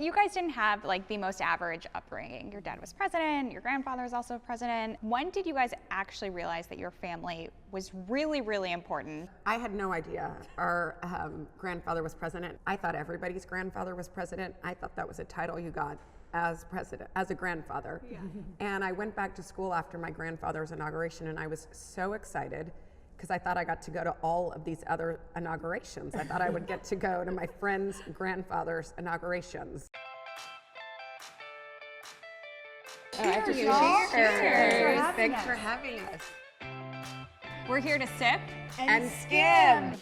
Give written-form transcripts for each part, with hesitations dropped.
you guys didn't have like the most average upbringing. Your dad was president, your grandfather was also president. When did you guys actually realize that your family was really, really important? I had no idea our grandfather was president. I thought everybody's grandfather was president. I thought that was a title you got as president, as a grandfather. Yeah. And I went back to school after my grandfather's inauguration, and I was so excited because I thought I got to go to all of these other inaugurations. I thought I would get to go to my friends' grandfather's inaugurations. Cheers. Cheers. Cheers. Thanks for having us. We're here to sip And skim.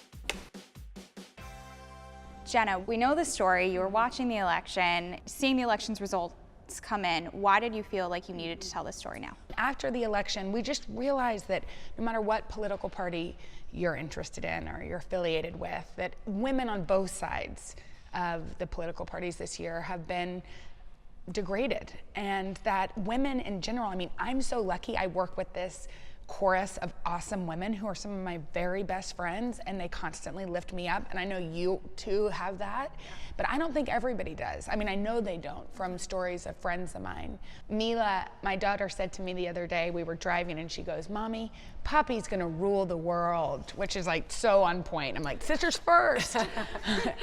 Jenna, we know the story. You were watching the election, seeing the election's results come in. Why did you feel like you needed to tell this story now? After the election, we just realized that no matter what political party you're interested in or you're affiliated with, that women on both sides of the political parties this year have been degraded, and that women in general, I mean, I'm so lucky I work with this chorus of awesome women who are some of my very best friends, and they constantly lift me up, and I know you too have that, but I don't think everybody does. I mean, I know they don't, from stories of friends of mine. Mila, my daughter, said to me the other day, we were driving, and she goes, "Mommy, Poppy's gonna rule the world," which is like so on point. I'm like, sisters first.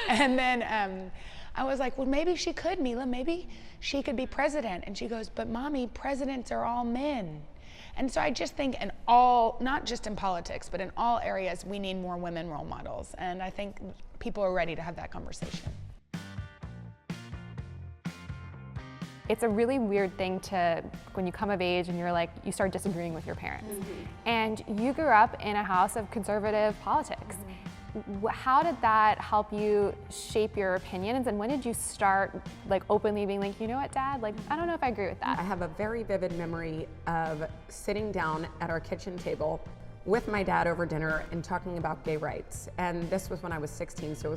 And then I was like, well, maybe she could, Mila, maybe she could be president. And she goes, but Mommy, presidents are all men. And so I just think in all, not just in politics, but in all areas, we need more women role models. And I think people are ready to have that conversation. It's a really weird thing to, when you come of age and you're like, you start disagreeing with your parents. And you grew up in a house of conservative politics. How did that help you shape your opinions, and when did you start like openly being like, you know what, Dad, like I don't know if I agree with that? I have a very vivid memory of sitting down at our kitchen table with my dad over dinner and talking about gay rights. And this was when I was 16, so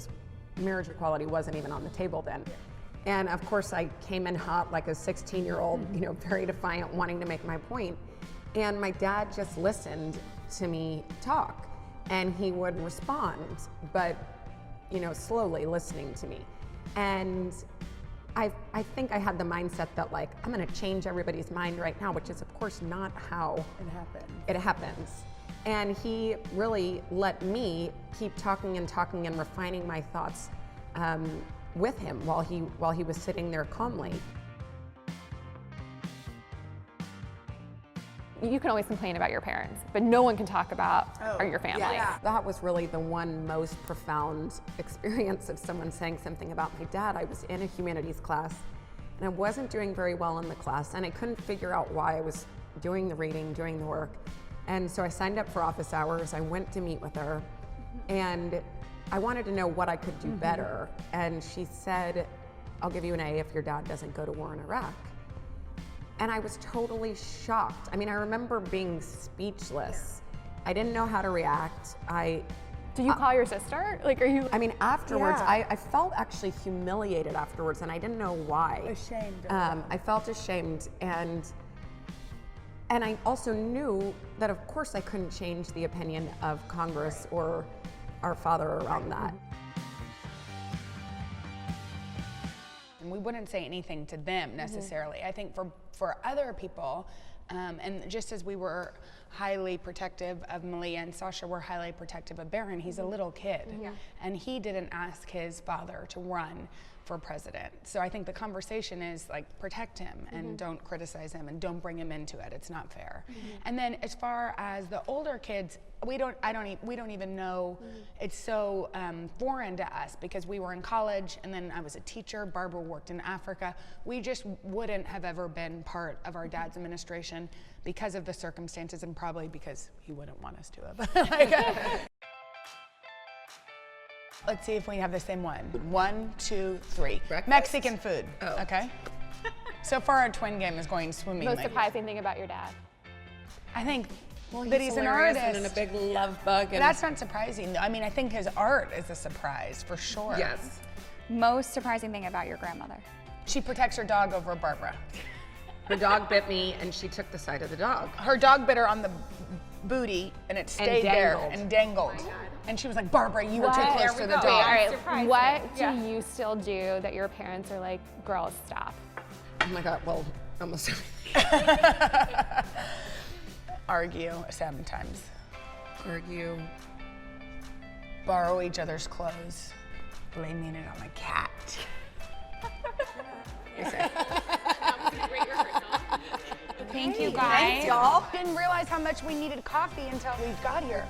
marriage equality wasn't even on the table then. And of course I came in hot like a 16-year-old, you know, very defiant, wanting to make my point. And my dad just listened to me talk. And he would respond, but, you know, slowly listening to me. And I think I had the mindset that like, I'm gonna change everybody's mind right now, which is of course not how it happens. And he really let me keep talking and refining my thoughts with him while he was sitting there calmly. You can always complain about your parents, but no one can talk about your family. Yeah. That was really the one most profound experience of someone saying something about my dad. I was in a humanities class, and I wasn't doing very well in the class, and I couldn't figure out why I was doing the reading, doing the work. And so I signed up for office hours. I went to meet with her, and I wanted to know what I could do better. And she said, I'll give you an A if your dad doesn't go to war in Iraq. And I was totally shocked. I mean, I remember being speechless. I didn't know how to react. Do you call your sister? Like, are you? I mean, afterwards, I felt actually humiliated afterwards, and I didn't know why. Ashamed. I felt ashamed, and I also knew that, of course, I couldn't change the opinion of Congress or our father around that. And we wouldn't say anything to them necessarily. I think for other people, and just as we were highly protective of Malia and Sasha, we're highly protective of Barron. He's a little kid, and he didn't ask his father to run for president. So I think the conversation is like, protect him and don't criticize him and don't bring him into it. It's not fair. And then as far as the older kids, we don't even know. It's so foreign to us because we were in college, and then I was a teacher. Barbara worked in Africa. We just wouldn't have ever been part of our dad's administration because of the circumstances, and probably because he wouldn't want us to have. Let's see if we have the same one. 1, 2, 3. Breakfast? Mexican food. Oh. Okay. So far, our twin game is going swimmingly. Most surprising thing about your dad? I think Well, that he's an artist and a big love bug. But that's not surprising. I mean, I think his art is a surprise for sure. Yes. Most surprising thing about your grandmother? She protects her dog over Barbara. Her dog bit me, and she took the side of the dog. Her dog bit her on the booty, and it stayed there and dangled. And she was like, Barbara, you were too What? close There to we the go. door. Yeah. All right, Surprised what me. do Yeah. you still do that your parents are like, girls, stop? Oh my God, well, almost everything. Argue sometimes. Argue. Borrow each other's clothes. Blaming it on my cat. Thank you guys. Y'all didn't realize how much we needed coffee until we got here.